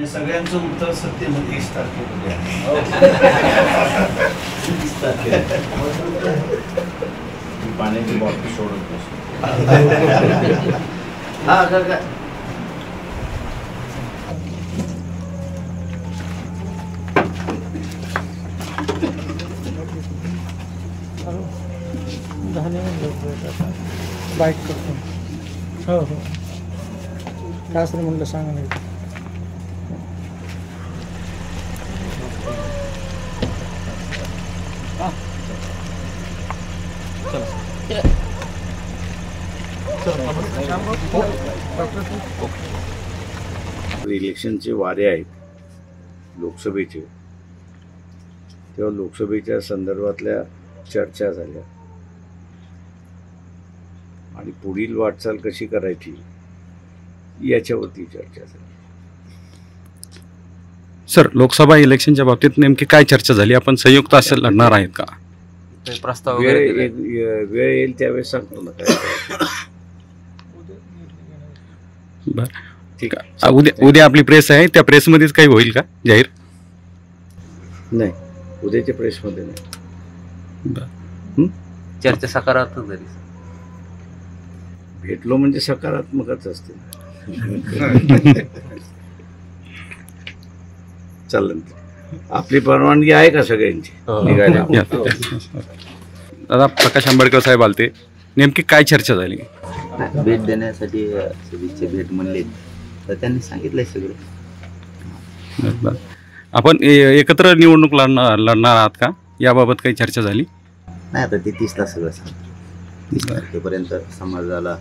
म्हणजे सगळ्यांचं उत्तर सत्य म्हणजे 20 तारखेमध्ये पाण्याची बॉटल सोडत नसतो. हा का बाईक करतो. हो हो काय असं म्हणलं सांगा नाही. इलेक्शनचे वारे आहेत लोकसभेचे, तेव्हा लोकसभेच्या संदर्भातल्या चर्चा झाल्या आणि पुढील वाटचाल कशी करायची याच्यावरती चर्चा झाली. सर, लोकसभा इलेक्शनच्या बाबतीत नेमकी काय चर्चा झाली? आपण संयुक्त असे लढणार आहेत का? प्रस्ताव वेळ येईल त्यावेळेस सांगतो ना काय. बरं, ठीक आहे. उद्या आपली प्रेस आहे, त्या प्रेसमध्येच काही होईल का जाहीर? नाही, उद्याच्या प्रेसमध्ये नाही. बरं, चर्चा सकारात्मक झाली. भेटलो म्हणजे सकारात्मकच असते. चालेल, आपली परवानगी आहे का सगळ्यांची निघायला? दादा, प्रकाश आंबेडकर साहेब आलते, नेमकी काय चर्चा झाली? भेट देण्यासाठी सदिच्छा भेट म्हणले तर त्यांनी सांगितलंय सगळं. बरं, आपण एकत्र निवडणूक लढणार आहात का? याबाबत काही चर्चा झाली? नाही, आता ते 30ला सगळं सांगतो. 30 तारखेपर्यंत समाजाला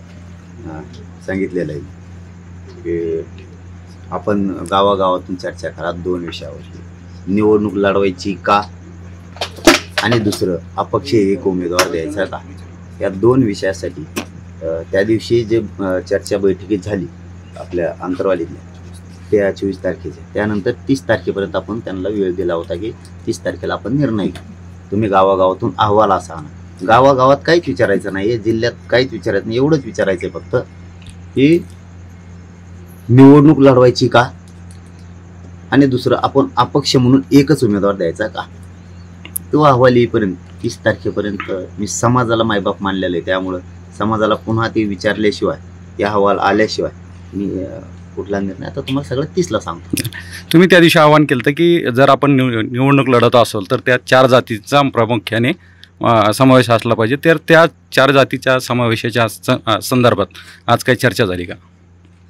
सांगितलेलं आहे की आपण गावागावातून चर्चा करा 2 विषयावरती. निवडणूक लढवायची का आणि दुसरं अपक्ष एक उमेदवार द्यायचा का, या 2 विषयासाठी त्या दिवशी जे चर्चा बैठकीत झाली आपल्या अंतरवालीतल्या त्या 24 तारखेच्या, त्यानंतर 30 तारखेपर्यंत आपण त्यांना वेळ दिला होता की 30 तारखेला आपण निर्णय घेऊ. तुम्ही गावागावातून अहवाल असा आणा. गावागावात काहीच विचारायचं नाही आहे, जिल्ह्यात काहीच विचारायचं नाही, एवढंच विचारायचं आहे फक्त की निवडणूक लढवायची का आणि दुसरं आपण अपक्ष म्हणून एकच उमेदवार द्यायचा का. तो अहवाल येईपर्यंत 30 तारखेपर्यंत मी समाजाला मायबाप मानलेलं आहे, त्यामुळं समाजाला पुन्हा ते विचारल्याशिवाय, ते अहवाल आल्याशिवाय मी कुठला निर्णय आता तुम्हाला सगळं 30ला सांगतो. तुम्ही त्या दिवशी आवाहन केलं की जर आपण निवडणूक लढत असेल तर त्या 4 जातीचा प्रामुख्याने समावेश असला पाहिजे, तर त्या 4 जातीच्या समावेशाच्या संदर्भात आज काही चर्चा झाली का?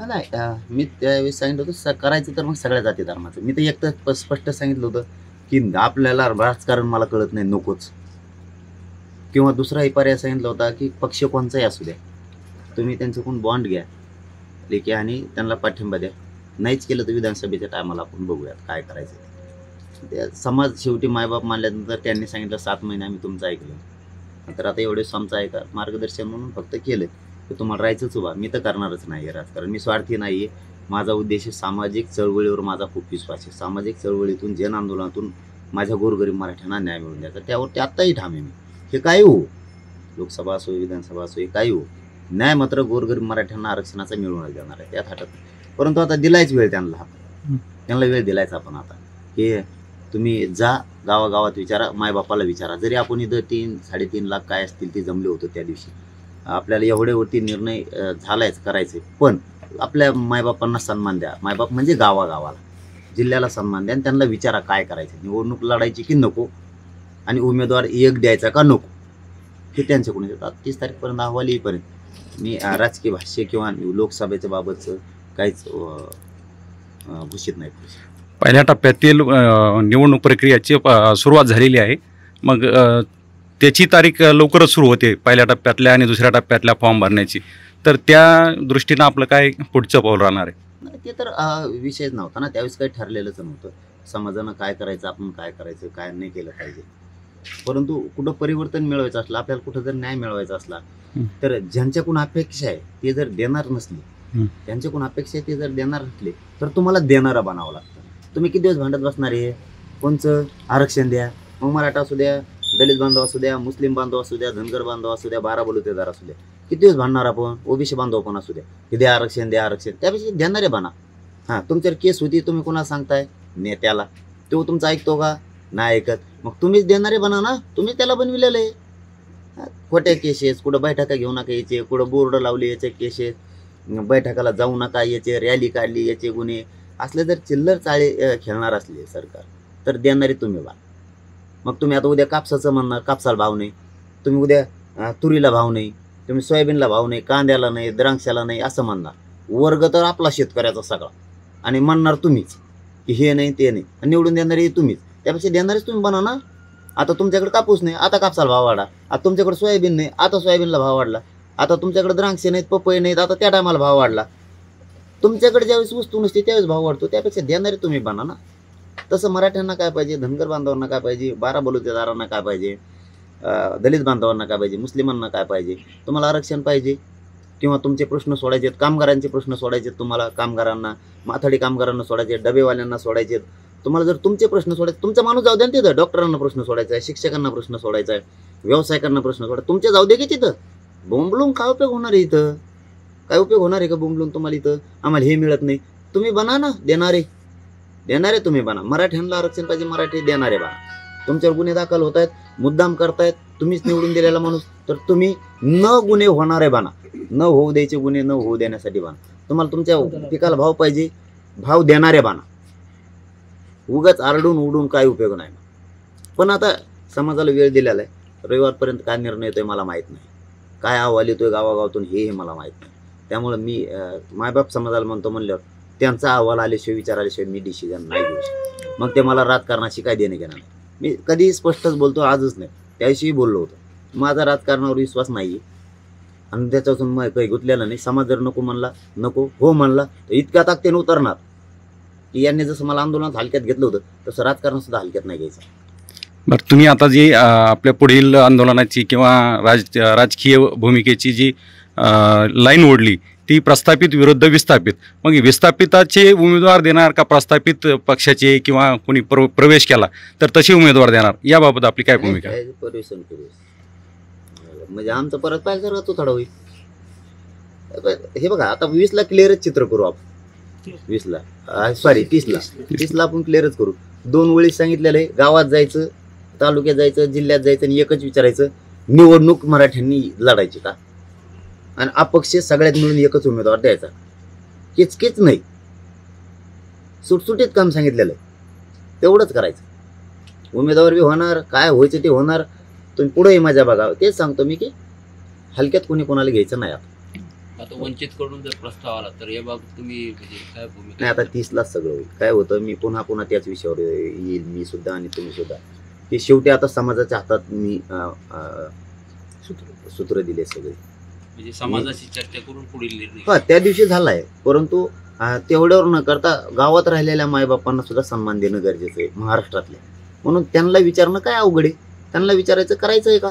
नाही, मी त्यावेळेस सांगितलं होतं करायचं तर मग सगळ्या जाती धर्माचं. मी तर एक तर स्पष्ट सांगितलं होतं की आपल्याला राजकारण मला कळत नाही, नकोच. किंवा दुसराही पर्याय सांगितला होता की पक्ष कोणचाही असू द्या, तुम्ही त्यांच्याकडून बॉन्ड घ्या लेखी आणि त्यांना पाठिंबा द्या. नाहीच केलं तर विधानसभेच्या टायमाला आपण बघूयात काय करायचं. त्या समाज शेवटी मायबाप मानल्यानंतर त्यांनी सांगितलं 7 महिने आम्ही तुमचं ऐकलं, तर आता एवढेच आमचं ऐका, मार्गदर्शन म्हणून फक्त केलं तर तुम्हाला राहायचंच उभा. मी तर करणारच नाही आहे राजकारण, मी स्वार्थी नाही आहे. माझा उद्देश सामाजिक चळवळीवर माझा खूप विश्वास आहे. सामाजिक चळवळीतून जन आंदोलनातून माझ्या गोरगरीब मराठ्यांना न्याय मिळून द्यायचा, त्यावरती आत्ताही ठाम आहे मी. हे काय हो, लोकसभा असो विधानसभा असो, हे काय हो, न्याय मात्र गोरगरीब मराठ्यांना आरक्षणाचा मिळवून देणार आहे, त्यात हटत. परंतु आता दिलायच वेळ त्यांना वेळ दिलायच आपण आता की तुम्ही जा गावागावात विचारा, मायबापाला विचारा. जरी आपण इथं 3-3.5 लाख काय असतील ते जमले होते त्या दिवशी, आपल्याला एवढ्यावरती निर्णय झालायच करायचे, पण आपल्या मायबापांना सन्मान द्या. मायबाप म्हणजे गावागावाला, जिल्ह्याला सन्मान द्या आणि त्यांना विचारा काय करायचं, निवडणूक लढायची की नको आणि उमेदवार एक द्यायचा का नको, हे त्यांच्याकडून येतात. 30 तारखेपर्यंत अहवाल येईपर्यंत मी राजकीय भाष्य किंवा लोकसभेच्या बाबतचं काहीच घोषित नाही. पहिल्या टप्प्यातील निवडणूक प्रक्रियेची सुरुवात झालेली आहे, मग त्याची तारीख लवकरच सुरू होते पहिल्या टप्प्यातल्या आणि दुसऱ्या टप्प्यातल्या फॉर्म भरण्याची, तर त्या दृष्टीनं आपलं काय पुढचं पाऊल राहणार आहे? नाही, ते तर विषयच नव्हता ना, त्यावेळेस काही ठरलेलंच नव्हतं. समाजानं काय करायचं, आपण काय करायचं, काय नाही केलं पाहिजे. परंतु कुठं परिवर्तन मिळवायचं असलं, आपल्याला कुठं जर न्याय मिळवायचा असला तर ज्यांच्याकडून अपेक्षा आहे ते जर देणार नसले, त्यांच्याकडून अपेक्षा आहे ते जर देणार नसले तर तुम्हाला देणारं बनावं लागतं. तुम्ही किती दिवस भांडत बसणार आहे, कोणचं आरक्षण द्या, मग मराठा असू द्या, दलित बांधव असू द्या, मुस्लिम बांधव असू द्या, धनगर बांधव असू द्या, 12 बलुतेदार असू द्या, किती दिवस भांडणार आपण, ओबीसी बांधव पण असू द्या की द्या आरक्षण द्या आरक्षण. त्यापेक्षा देणारे बना, हां तुमच्यावर केस होती, तुम्ही कोणाला सांगताय? नेत्याला. तो तुमचं ऐकतो का? नाही ऐकत. मग तुम्हीच देणारे बना ना, तुम्हीच त्याला बनविलेलं आहे. खोट्या केसेस, कुठं बैठका घेऊ नका याचे, कुठं बोर्ड लावले याचे केसेस, बैठकाला जाऊ नका याचे, रॅली काढली याचे गुन्हे, असले जर चिल्लर चाळे खेळणार असले सरकार तर देणारे तुम्ही बा. मग तुम्ही आता उद्या कापसाचं म्हणणार, कापसाला भाव नाही. तुम्ही उद्या तुरीला भाव नाही, तुम्ही सोयाबीनला भाव नाही, कांद्याला नाही, द्राक्षाला नाही असं म्हणणार. वर्ग तर आपला शेतकऱ्याचा सगळा, आणि म्हणणार तुम्हीच की हे नाही ते नाही, आणि निवडून देणारे तुम्हीच. त्यापेक्षा देणारेच तुम्ही बना ना. आता तुमच्याकडे कापूस नाही, आता कापसाला भाव वाढला. आता तुमच्याकडे सोयाबीन नाही, आता सोयाबीनला भाव वाढला. आता तुमच्याकडे द्राक्षे नाहीत, पपई नाहीत, आता त्या टायमाला भाव वाढला. तुमच्याकडे ज्यावेळेस वस्तू नसते त्यावेळेस भाव वाढतो. त्यापेक्षा देणारे तुम्ही बना ना. तसं मराठ्यांना काय पाहिजे, धनगर बांधवांना काय पाहिजे, बारा बलुतेदारांना काय पाहिजे, दलित बांधवांना काय पाहिजे, मुस्लिमांना काय पाहिजे? तुम्हाला आरक्षण पाहिजे किंवा तुमचे प्रश्न सोडायचे आहेत, कामगारांचे प्रश्न सोडायचे आहेत तुम्हाला, कामगारांना, माथाडी कामगारांना सोडायचे, डबेवाल्यांना सोडायचे. तुम्हाला जर तुमचे प्रश्न सोडायचे, तुमचा माणूस जाऊ द्या ना तिथं. डॉक्टरांना प्रश्न सोडायचा आहे, शिक्षकांना प्रश्न सोडायचा आहे, व्यावसायिकांना प्रश्न सोडायचा, तुमचे जाऊ दे की तिथं. बोंबलून काय उपयोग होणार आहे इथं? काय उपयोग होणार आहे का बोंबलून तुम्हाला इथं? आम्हाला हे मिळत नाही. तुम्ही बना ना देणारे तुम्ही बना. मराठ्यांना आरक्षण पाहिजे, मराठी देणारे बना. तुमच्यावर गुन्हे दाखल होत आहेत, मुद्दाम करतायत, तुम्हीच निवडून दिलेला माणूस, तर तुम्ही न गुन्हे होणारे बना. न होऊ द्यायचे गुन्हे न होऊ देण्यासाठी बना. तुम्हाला तुमच्या पिकाला भाव पाहिजे, भाव देणारे बना. उगाच आरडून उडून काय उपयोग नाही. पण आता समाजाला वेळ दिलेला आहे. रविवारपर्यंत काय निर्णय येतोय मला माहीत नाही, काय अहवाल येतोय गावागावातून हे मला माहीत नाही. त्यामुळे मी मायबाप समाजाला म्हणल्यावर त्यांचा अहवाल आल्याशिवाय, विचार आल्याशिवाय मी डिसिजन नाही घेऊ शकत. मग ते मला राजकारणाशी काय देणे घेणार नाही. मी कधी स्पष्टच बोलतो, आजच नाही, त्याविषयी बोललो होतो. माझा राजकारणावर विश्वास नाही आणि त्याच्यापासून मग काही गुंतलेलं नाही. समाज जर नको म्हणला, नको, हो म्हणला तर इतक्या ताकदीने उतरणार की यांनी जसं मला आंदोलनात हलक्यात घेतलं होतं तसं राजकारण सुद्धा हलक्यात नाही घ्यायचं. बरं, तुम्ही आता जी आपल्या पुढील आंदोलनाची किंवा राजकीय भूमिकेची जी लाईन ओढली ती प्रस्थापित विरुद्ध विस्थापित, मग विस्थापिताचे उमेदवार देणार का प्रस्थापित पक्षाचे किंवा कोणी प्रवेश केला तर तसे उमेदवार देणार, याबाबत आपली काय भूमिका आहे? प्रवेश म्हणजे आमचं परत पाहिजे सर तो थोडा होईल. हे बघा, आता 20ला क्लिअरच चित्र करू आपण. 30ला आपण क्लिअरच करू. 2 वेळी सांगितलेलं आहे, गावात जायचं, तालुक्यात जायचं, जिल्ह्यात जायचं आणि एकच विचारायचं, निवडणूक मराठ्यांनी लढायची का? आणि अपक्ष सगळ्यात मिळून एकच उमेदवार द्यायचा. किचकिच नाही, सुटसुटीत काम सांगितलेलं आहे, तेवढंच करायचं. उमेदवार बी होणार, काय व्हायचं ते होणार. तुम्ही पुढेही माझ्या बघा, तेच सांगतो मी की हलक्यात कोणी कोणाला घ्यायचं नाही. आता वंचित कडून जर प्रस्ताव आला तर याबाबत तुम्ही काय भूमिका? नाही, आता 30लाच सगळं होईल. काय होतं, मी पुन्हा त्याच विषयावर येईल, मी सुद्धा आणि तुम्ही सुद्धा, की शेवटी आता समाजाच्या हातात मी सूत्र दिले सगळे. म्हणजे समाजाशी चर्चा करून पुढील निर्णय. हा, त्या दिवशी झालाय, परंतु तेवढ्यावर न करता गावात राहिलेल्या मायबापांना सुद्धा सन्मान देणं गरजेचं आहे महाराष्ट्रातल्या. म्हणून त्यांना विचारणं काय अवघड आहे? त्यांना विचारायचं, करायचं आहे का?